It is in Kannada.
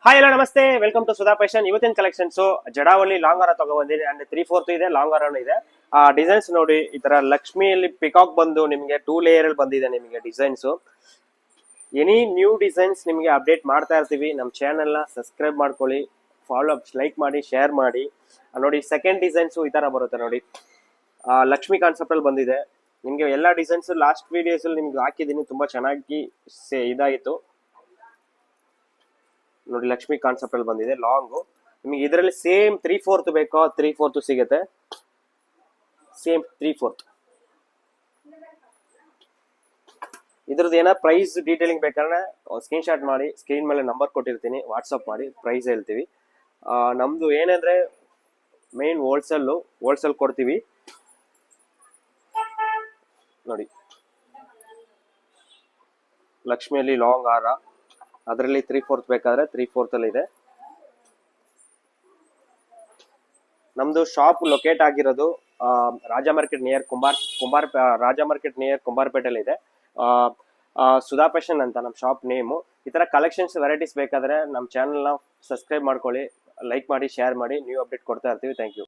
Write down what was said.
ಹಾಯ್ ಎಲ್ಲ ನಮಸ್ತೆ, ವೆಲ್ಕಮ್ ಟು ಸುಧಾ ಫ್ಯಾಷನ್. ಇವತ್ತಿನ ಕಲೆಕ್ಷನ್ಸ್ ಜಡಾವಳಿ ಲಾಂಗ್ ಹಾರ ತಗೊಬಂದಿದೆ. ಅಂಡ್ 3/4 ಇದೆ, ಲಾಂಗ್ ಹಾರ ಇದೆ. ಡಿಸೈನ್ಸ್ ನೋಡಿ, ಈ ತರ ಲಕ್ಷ್ಮಿಯಲ್ಲಿ ಪಿಕಾಕ್ ಬಂದು ನಿಮಗೆ 2 ಲೇಯರ್ ಅಲ್ಲಿ ಬಂದಿದೆ. ನಿಮಗೆ ಡಿಸೈನ್ಸ್ ಎನಿ ನ್ಯೂ ಡಿಸೈನ್ಸ್ ನಿಮಗೆ ಅಪ್ಡೇಟ್ ಮಾಡ್ತಾ ಇರ್ತೀವಿ. ನಮ್ಮ ಚಾನೆಲ್ ನ ಸಬ್ಸ್ಕ್ರೈಬ್ ಮಾಡ್ಕೊಳ್ಳಿ, ಫಾಲೋ ಅಪ್, ಲೈಕ್ ಮಾಡಿ, ಶೇರ್ ಮಾಡಿ. ನೋಡಿ, ಸೆಕೆಂಡ್ ಡಿಸೈನ್ಸ್ ಈ ತರ ಬರುತ್ತೆ ನೋಡಿ. ಲಕ್ಷ್ಮಿ ಕಾನ್ಸೆಪ್ಟ್ ಅಲ್ಲಿ ಬಂದಿದೆ. ನಿಮ್ಗೆ ಎಲ್ಲಾ ಡಿಸೈನ್ಸ್ ಲಾಸ್ಟ್ ವಿಡಿಯೋಸ್ ಅಲ್ಲಿ ನಿಮ್ಗೆ ಹಾಕಿದೀನಿ, ತುಂಬಾ ಚೆನ್ನಾಗಿ ಇದಾಗಿತ್ತು ನೋಡಿ. ಲಕ್ಷ್ಮಿ ಕಾನ್ಸೆಪ್ಟ್ ಅಲ್ಲಿ ಬಂದಿದೆ ಲಾಂಗ್. ನಿಮಗೆ ಇದರಲ್ಲಿ ಸೇಮ್ 3/4 ಬೇಕೋ 3/4 ಸಿಗುತ್ತೆ. ಸೇಮ್ 3/4. ಇದ್ರದ್ದು ಏನೋ ಪ್ರೈಸ್ ಡೀಟೇಲಿಂಗ್ ಬೇಕಾದ್ರೆ ಸ್ಕ್ರೀನ್ ಶಾಟ್ ಮಾಡಿ, ಸ್ಕ್ರೀನ್ ಮೇಲೆ ನಂಬರ್ ಕೊಟ್ಟಿರ್ತೀನಿ, ವಾಟ್ಸಪ್ ಮಾಡಿ ಪ್ರೈಸ್ ಹೇಳ್ತೀವಿ. ನಮ್ದು ಏನಂದ್ರೆ ಮೇನ್ ಹೋಲ್ಸೇಲ್ ಕೊಡ್ತೀವಿ ನೋಡಿ. ಲಕ್ಷ್ಮಿಯಲ್ಲಿ ಲಾಂಗ್ ಹಾರ, ಅದರಲ್ಲಿ 3/4 ಬೇಕಾದ್ರೆ 3/4 ಅಲ್ಲಿ ಇದೆ. ನಮ್ದು ಶಾಪ್ ಲೊಕೇಟ್ ಆಗಿರೋದು ರಾಜ ಮಾರ್ಕೆಟ್ ನಿಯರ್ ರಾಜ ಮಾರ್ಕೆಟ್ ನಿಯರ್ ಕುಂಬಾರಪೇಟೆಯಲ್ಲಿ ಇದೆ. ಸುಧಾ ಫ್ಯಾಷನ್ ಅಂತ ನಮ್ಮ ಶಾಪ್ ನೇಮು. ಈ ತರ ಕಲೆಕ್ಷನ್ಸ್ ವೆರೈಟೀಸ್ ಬೇಕಾದ್ರೆ ನಮ್ಮ ಚಾನೆಲ್ನ ಸಬ್ಸ್ಕ್ರೈಬ್ ಮಾಡ್ಕೊಳ್ಳಿ, ಲೈಕ್ ಮಾಡಿ, ಶೇರ್ ಮಾಡಿ. ನ್ಯೂ ಅಪ್ಡೇಟ್ ಕೊಡ್ತಾ ಇರ್ತೀವಿ. Thank you.